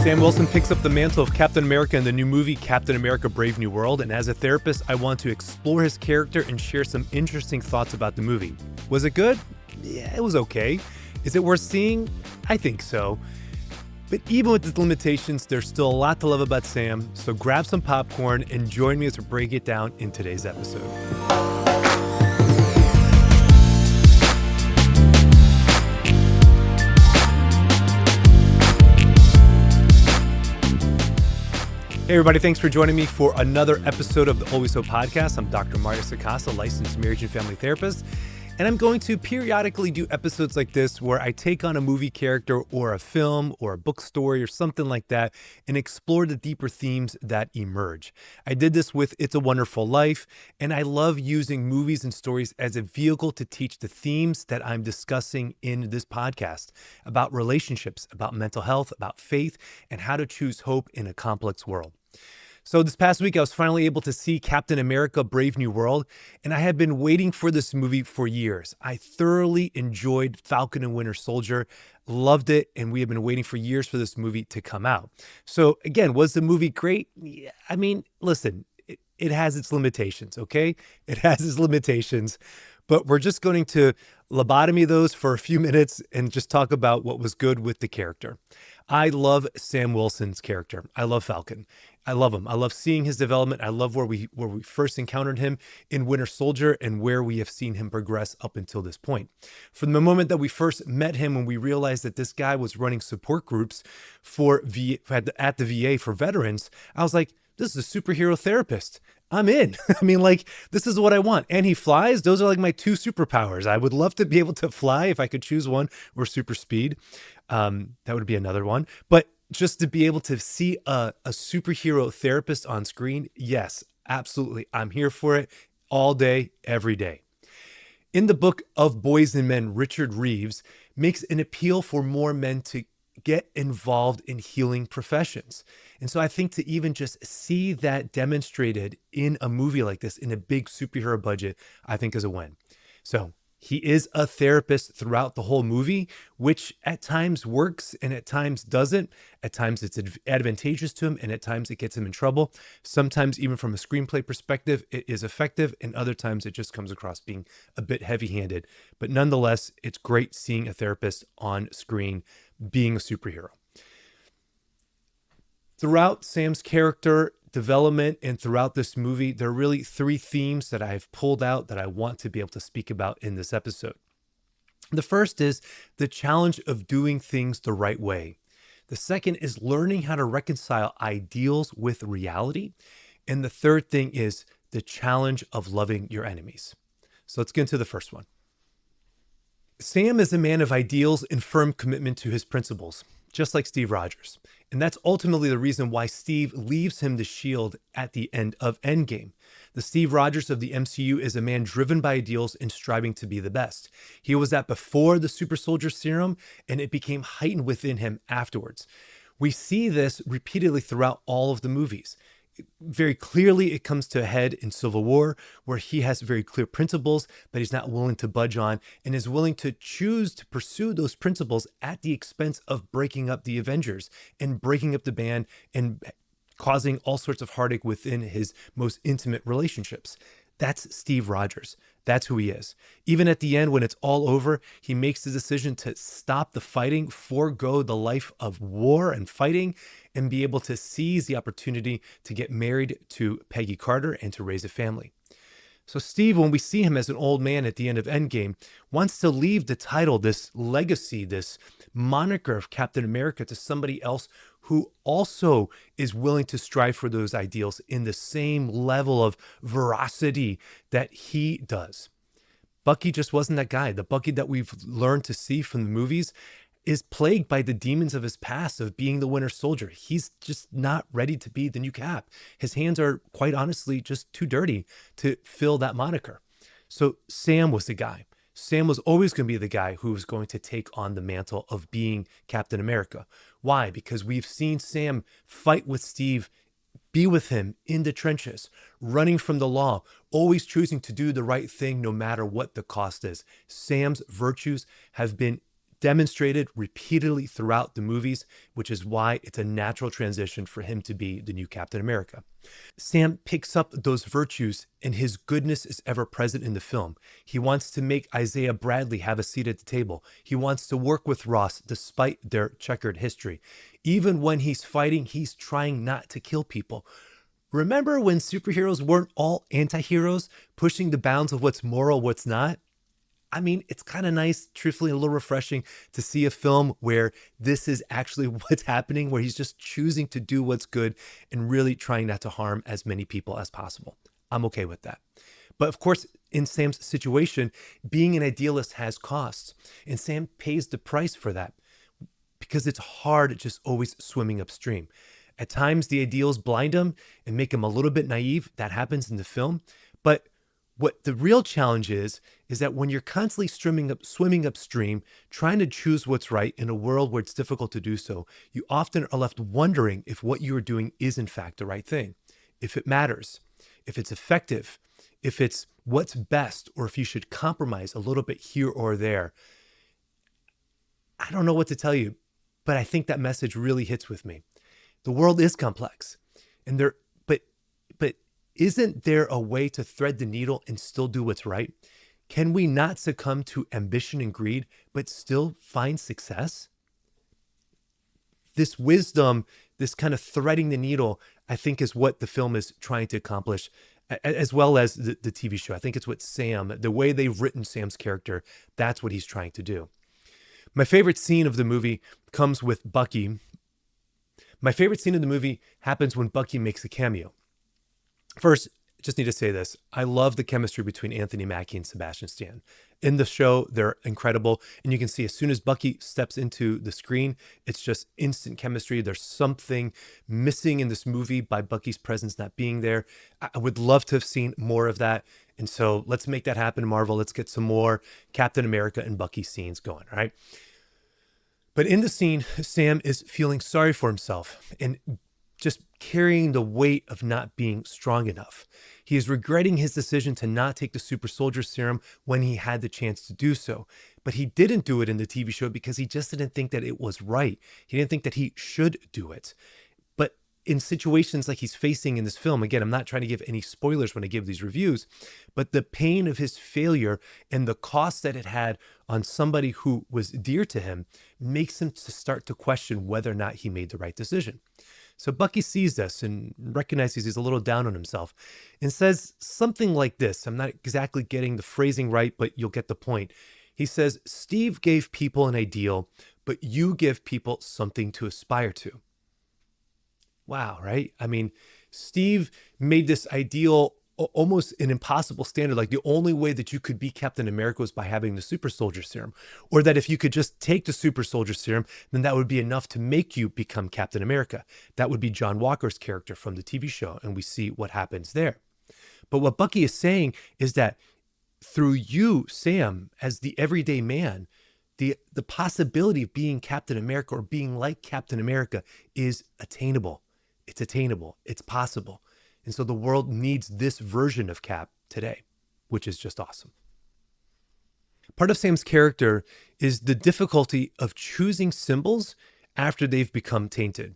Sam Wilson picks up the mantle of Captain America in the new movie Captain America Brave New World, and as a therapist, I want to explore his character and share some interesting thoughts about the movie. Was it good? Yeah, it was okay. Is it worth seeing? I think so. But even with the limitations, there's still a lot to love about Sam, so grab some popcorn and join me as we break it down in today's episode. Hey everybody, thanks for joining me for another episode of the Always Hope podcast. I'm Dr. Mario Sacasa, licensed marriage and family therapist, and I'm going to periodically do episodes like this where I take on a movie character or a film or a book story or something like that and explore the deeper themes that emerge. I did this with It's a Wonderful Life, and I love using movies and stories as a vehicle to teach the themes that I'm discussing in this podcast about relationships, about mental health, about faith, and how to choose hope in a complex world. So this past week, I was finally able to see Captain America Brave New World, and I had been waiting for this movie for years. I thoroughly enjoyed Falcon and Winter Soldier, loved it, and we have been waiting for years for this movie to come out. So again, was the movie great? Yeah, I mean, listen, it has its limitations, okay? It has its limitations, but we're just going to lobotomy those for a few minutes and just talk about what was good with the character. I love Sam Wilson's character. I love Falcon. I love him. I love seeing his development. I love where we first encountered him in Winter Soldier and where we have seen him progress up until this point. From the moment that we first met him, when we realized that this guy was running support groups at the VA for veterans, I was like, this is a superhero therapist. I'm in. I mean, like, this is what I want. And he flies. Those are like my two superpowers. I would love to be able to fly if I could choose one, or super speed. That would be another one. But just to be able to see a superhero therapist on screen, yes, absolutely. I'm here for it all day, every day. In the book of Boys and Men, Richard Reeves makes an appeal for more men to get involved in healing professions. And so I think to even just see that demonstrated in a movie like this, in a big superhero budget, I think is a win. So he is a therapist throughout the whole movie, which at times works and at times doesn't. At times it's advantageous to him and at times it gets him in trouble. Sometimes even from a screenplay perspective, it is effective, and other times it just comes across being a bit heavy-handed. But nonetheless, it's great seeing a therapist on screen being a superhero. Throughout Sam's character development and throughout this movie, there are really three themes that I've pulled out that I want to be able to speak about in this episode. The first is the challenge of doing things the right way. The second is learning how to reconcile ideals with reality. And the third thing is the challenge of loving your enemies. So let's get into the first one. Sam is a man of ideals and firm commitment to his principles, just like Steve Rogers. And that's ultimately the reason why Steve leaves him the shield at the end of Endgame. The Steve Rogers of the MCU is a man driven by ideals and striving to be the best. He was that before the super soldier serum, and it became heightened within him afterwards. We see this repeatedly throughout all of the movies. Very clearly, it comes to a head in Civil War, where he has very clear principles that he's not willing to budge on and is willing to choose to pursue those principles at the expense of breaking up the Avengers and breaking up the band and causing all sorts of heartache within his most intimate relationships. That's Steve Rogers. That's who he is. Even at the end, when it's all over, he makes the decision to stop the fighting, forego the life of war and fighting, and be able to seize the opportunity to get married to Peggy Carter and to raise a family. So Steve, when we see him as an old man at the end of Endgame, wants to leave the title, this legacy, this moniker of Captain America to somebody else who also is willing to strive for those ideals in the same level of veracity that he does. Bucky just wasn't that guy. The Bucky that we've learned to see from the movies is plagued by the demons of his past of being the Winter Soldier. He's just not ready to be the new Cap. His hands are, quite honestly, just too dirty to fill that moniker. So Sam was the guy. Sam was always going to be the guy who was going to take on the mantle of being Captain America. Why? Because we've seen Sam fight with Steve, be with him in the trenches, running from the law, always choosing to do the right thing no matter what the cost is. Sam's virtues have been demonstrated repeatedly throughout the movies, which is why it's a natural transition for him to be the new Captain America. Sam picks up those virtues, and his goodness is ever present in the film. He wants to make Isaiah Bradley have a seat at the table. He wants to work with Ross despite their checkered history. Even when he's fighting, he's trying not to kill people. Remember when superheroes weren't all anti-heroes, pushing the bounds of what's moral, what's not? I mean, it's kind of nice, truthfully, a little refreshing to see a film where this is actually what's happening, where he's just choosing to do what's good and really trying not to harm as many people as possible. I'm okay with that. But of course, in Sam's situation, being an idealist has costs, and Sam pays the price for that because it's hard just always swimming upstream. At times, the ideals blind him and make him a little bit naive. That happens in the film. But what the real challenge is that when you're constantly swimming upstream, trying to choose what's right in a world where it's difficult to do so, you often are left wondering if what you are doing is in fact the right thing, if it matters, if it's effective, if it's what's best, or if you should compromise a little bit here or there. I don't know what to tell you, but I think that message really hits with me. The world is complex, and but isn't there a way to thread the needle and still do what's right? Can we not succumb to ambition and greed, but still find success? This wisdom, this kind of threading the needle, I think is what the film is trying to accomplish, as well as the TV show. I think it's what Sam, the way they've written Sam's character, that's what he's trying to do. My favorite scene of the movie comes with Bucky. My favorite scene of the movie happens when Bucky makes a cameo. First, just need to say this. I love the chemistry between Anthony Mackie and Sebastian Stan. In the show, they're incredible. And you can see as soon as Bucky steps into the screen, it's just instant chemistry. There's something missing in this movie by Bucky's presence not being there. I would love to have seen more of that. And so let's make that happen, Marvel. Let's get some more Captain America and Bucky scenes going, all right? But in the scene, Sam is feeling sorry for himself and just carrying the weight of not being strong enough. He is regretting his decision to not take the super soldier serum when he had the chance to do so. But he didn't do it in the TV show because he just didn't think that it was right. He didn't think that he should do it. But in situations like he's facing in this film, again, I'm not trying to give any spoilers when I give these reviews, but the pain of his failure and the cost that it had on somebody who was dear to him makes him to start to question whether or not he made the right decision. So Bucky sees this and recognizes he's a little down on himself and says something like this. I'm not exactly getting the phrasing right, but you'll get the point. He says, Steve gave people an ideal, but you give people something to aspire to. Wow, right? I mean, Steve made this ideal almost an impossible standard. Like the only way that you could be Captain America was by having the super soldier serum, or that if you could just take the super soldier serum, then that would be enough to make you become Captain America. That would be John Walker's character from the TV show. And we see what happens there. But what Bucky is saying is that through you, Sam, as the everyday man, the possibility of being Captain America or being like Captain America is attainable. It's attainable. It's possible. And so the world needs this version of Cap today, which is just awesome. Part of Sam's character is the difficulty of choosing symbols after they've become tainted.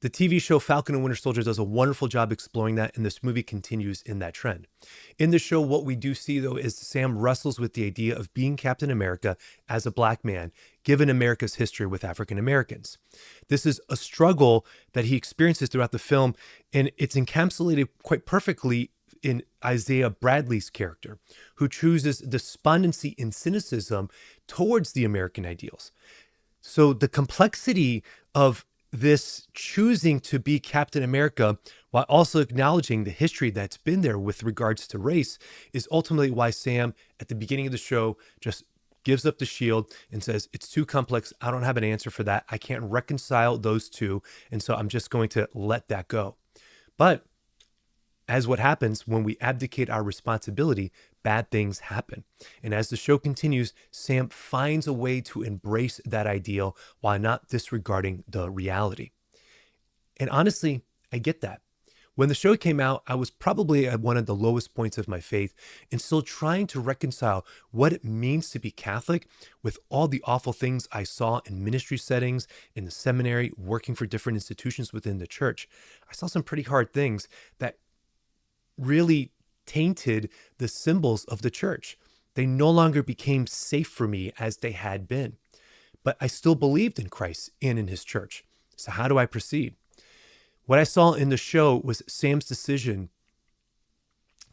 The TV show Falcon and Winter Soldier does a wonderful job exploring that, and this movie continues in that trend. In the show, what we do see, though, is Sam wrestles with the idea of being Captain America as a Black man, given America's history with African Americans. This is a struggle that he experiences throughout the film, and it's encapsulated quite perfectly in Isaiah Bradley's character, who chooses despondency and cynicism towards the American ideals. So the complexity of this choosing to be Captain America while also acknowledging the history that's been there with regards to race is ultimately why Sam, at the beginning of the show, just gives up the shield and says, it's too complex. I don't have an answer for that. I can't reconcile those two. And so I'm just going to let that go. But as what happens when we abdicate our responsibility, bad things happen. And as the show continues, Sam finds a way to embrace that ideal while not disregarding the reality. And honestly, I get that. When the show came out, I was probably at one of the lowest points of my faith and still trying to reconcile what it means to be Catholic with all the awful things I saw in ministry settings, in the seminary, working for different institutions within the church. I saw some pretty hard things that really tainted the symbols of the church. They no longer became safe for me as they had been. But I still believed in Christ and in his church. So how do I proceed? What I saw in the show was Sam's decision.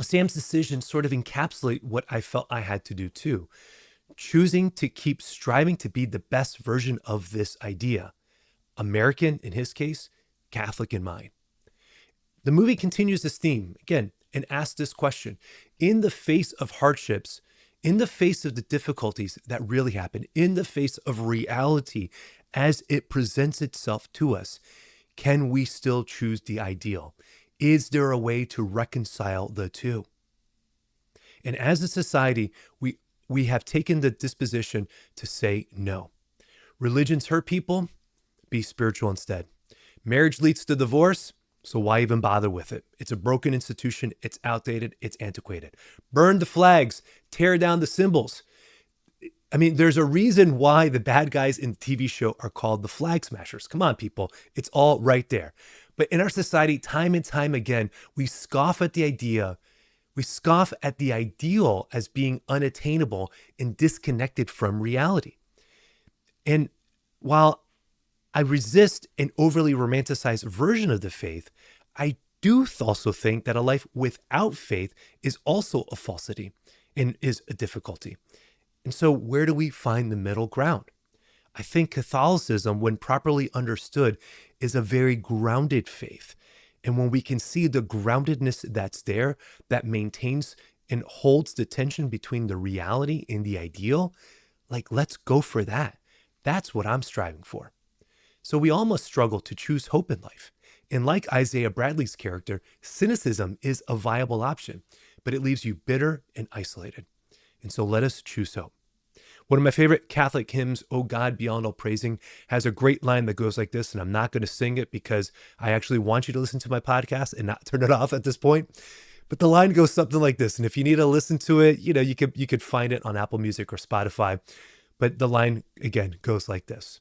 Sam's decision sort of encapsulate what I felt I had to do too. Choosing to keep striving to be the best version of this idea. American in his case, Catholic in mine. The movie continues this theme again and asks this question. In the face of hardships, in the face of the difficulties that really happen, in the face of reality as it presents itself to us, can we still choose the ideal? Is there a way to reconcile the two? And as a society, we have taken the disposition to say no. Religions hurt people, be spiritual instead. Marriage leads to divorce, so why even bother with it? It's a broken institution, it's outdated, it's antiquated. Burn the flags, tear down the symbols. I mean, there's a reason why the bad guys in the TV show are called the flag smashers. Come on, people. It's all right there. But in our society, time and time again, we scoff at the idea. We scoff at the ideal as being unattainable and disconnected from reality. And while I resist an overly romanticized version of the faith, I do also think that a life without faith is also a falsity and is a difficulty. And so where do we find the middle ground? I think Catholicism, when properly understood, is a very grounded faith. And when we can see the groundedness that's there, that maintains and holds the tension between the reality and the ideal, like, let's go for that. That's what I'm striving for. So we all must struggle to choose hope in life. And like Isaiah Bradley's character, cynicism is a viable option, but it leaves you bitter and isolated. And so let us choose hope. One of my favorite Catholic hymns, "O God Beyond All Praising," has a great line that goes like this, and I'm not going to sing it because I actually want you to listen to my podcast and not turn it off at this point. But the line goes something like this, and if you need to listen to it, you could find it on Apple Music or Spotify. But the line, again, goes like this.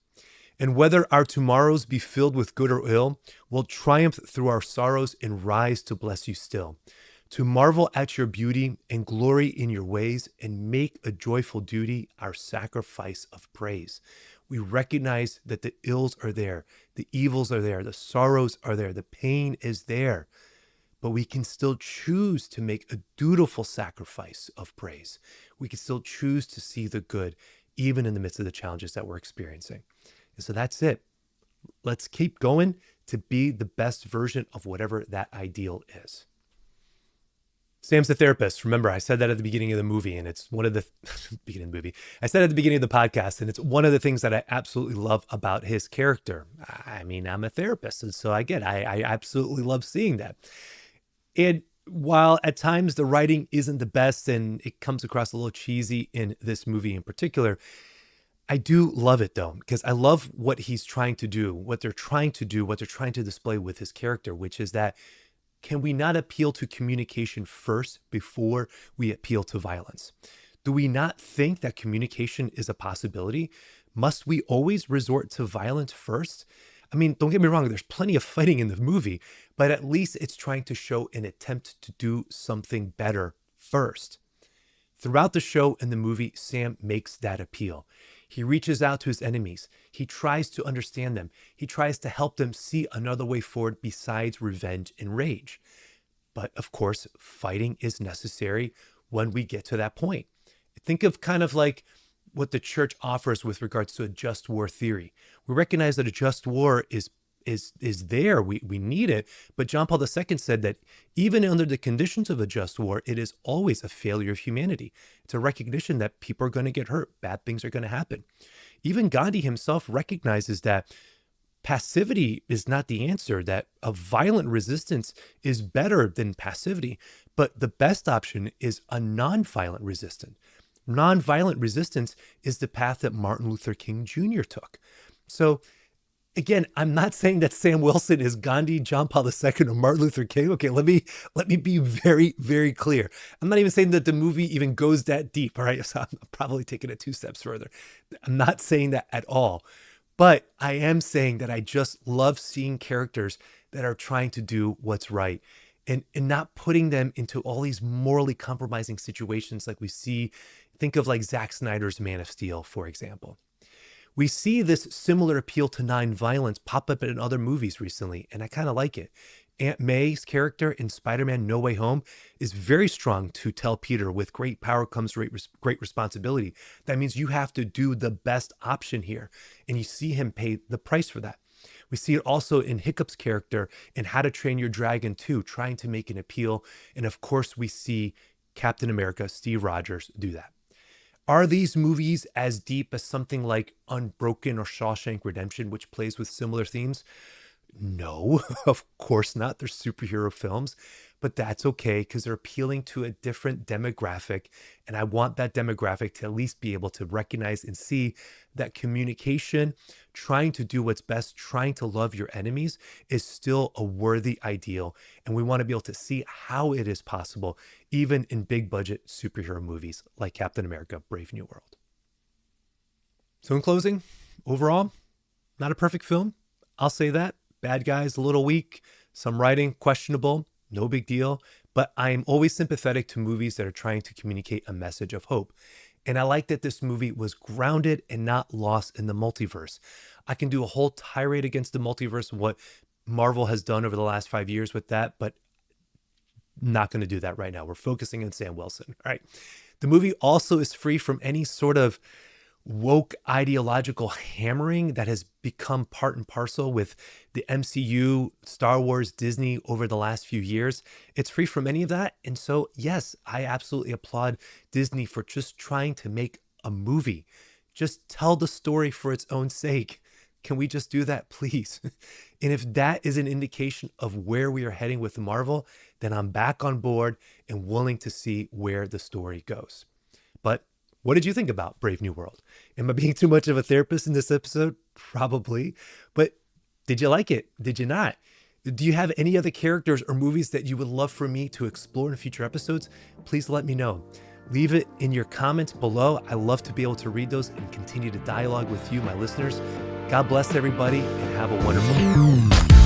And whether our tomorrows be filled with good or ill, we'll triumph through our sorrows and rise to bless you still. To marvel at your beauty and glory in your ways and make a joyful duty our sacrifice of praise. We recognize that the ills are there, the evils are there, the sorrows are there, the pain is there, but we can still choose to make a dutiful sacrifice of praise. We can still choose to see the good, even in the midst of the challenges that we're experiencing. And so that's it. Let's keep going to be the best version of whatever that ideal is. Sam's the therapist. Remember, I said that at the beginning of the movie, and it's one of the beginning of the movie. I said at the beginning of the podcast, and it's one of the things that I absolutely love about his character. I mean, I'm a therapist, and so I absolutely love seeing that. And while at times the writing isn't the best, and it comes across a little cheesy in this movie in particular, I do love it though, because I love what he's trying to do, what they're trying to do, what they're trying to display with his character, which is that can we not appeal to communication first before we appeal to violence? Do we not think that communication is a possibility? Must we always resort to violence first? I mean, don't get me wrong, there's plenty of fighting in the movie, but at least it's trying to show an attempt to do something better first. Throughout the show and the movie, Sam makes that appeal. He reaches out to his enemies. He tries to understand them. He tries to help them see another way forward besides revenge and rage. But of course, fighting is necessary when we get to that point. Think of kind of like what the church offers with regards to a just war theory. We recognize that a just war is there. We need it. But John Paul II said that even under the conditions of a just war, it is always a failure of humanity. It's a recognition that people are going to get hurt. Bad things are going to happen. Even Gandhi himself recognizes that passivity is not the answer, that a violent resistance is better than passivity. But the best option is a nonviolent resistance. Nonviolent resistance is the path that Martin Luther King Jr. took. So Again, I'm not saying that Sam Wilson is Gandhi, John Paul II, or Martin Luther King. Okay, let me be very, very clear. I'm not even saying that the movie even goes that deep. All right, so I'm probably taking it 2 steps further. I'm not saying that at all. But I am saying that I just love seeing characters that are trying to do what's right and not putting them into all these morally compromising situations like we see. Think of like Zack Snyder's Man of Steel, for example. We see this similar appeal to nonviolence pop up in other movies recently, and I kind of like it. Aunt May's character in Spider-Man No Way Home is very strong to tell Peter, with great power comes great responsibility. That means you have to do the best option here, and you see him pay the price for that. We see it also in Hiccup's character in How to Train Your Dragon 2, trying to make an appeal. And of course, we see Captain America, Steve Rogers, do that. Are these movies as deep as something like Unbroken or Shawshank Redemption, which plays with similar themes? No, of course not. They're superhero films, but that's okay because they're appealing to a different demographic. And I want that demographic to at least be able to recognize and see that communication, trying to do what's best, trying to love your enemies is still a worthy ideal. And we want to be able to see how it is possible, even in big budget superhero movies like Captain America, Brave New World. So in closing, overall, not a perfect film. I'll say that. Bad guys, a little weak, some writing questionable, no big deal. But I am always sympathetic to movies that are trying to communicate a message of hope. And I like that this movie was grounded and not lost in the multiverse. I can do a whole tirade against the multiverse and what Marvel has done over the last 5 years with that, but not going to do that right now. We're focusing on Sam Wilson. All right. The movie also is free from any sort of woke ideological hammering that has become part and parcel with the MCU, Star Wars, Disney over the last few years. It's free from any of that. And so, yes, I absolutely applaud Disney for just trying to make a movie. Just tell the story for its own sake. Can we just do that, please? And if that is an indication of where we are heading with Marvel, then I'm back on board and willing to see where the story goes. But what did you think about Brave New World? Am I being too much of a therapist in this episode? Probably. But did you like it? Did you not? Do you have any other characters or movies that you would love for me to explore in future episodes? Please let me know. Leave it in your comments below. I love to be able to read those and continue to dialogue with you, my listeners. God bless everybody and have a wonderful day.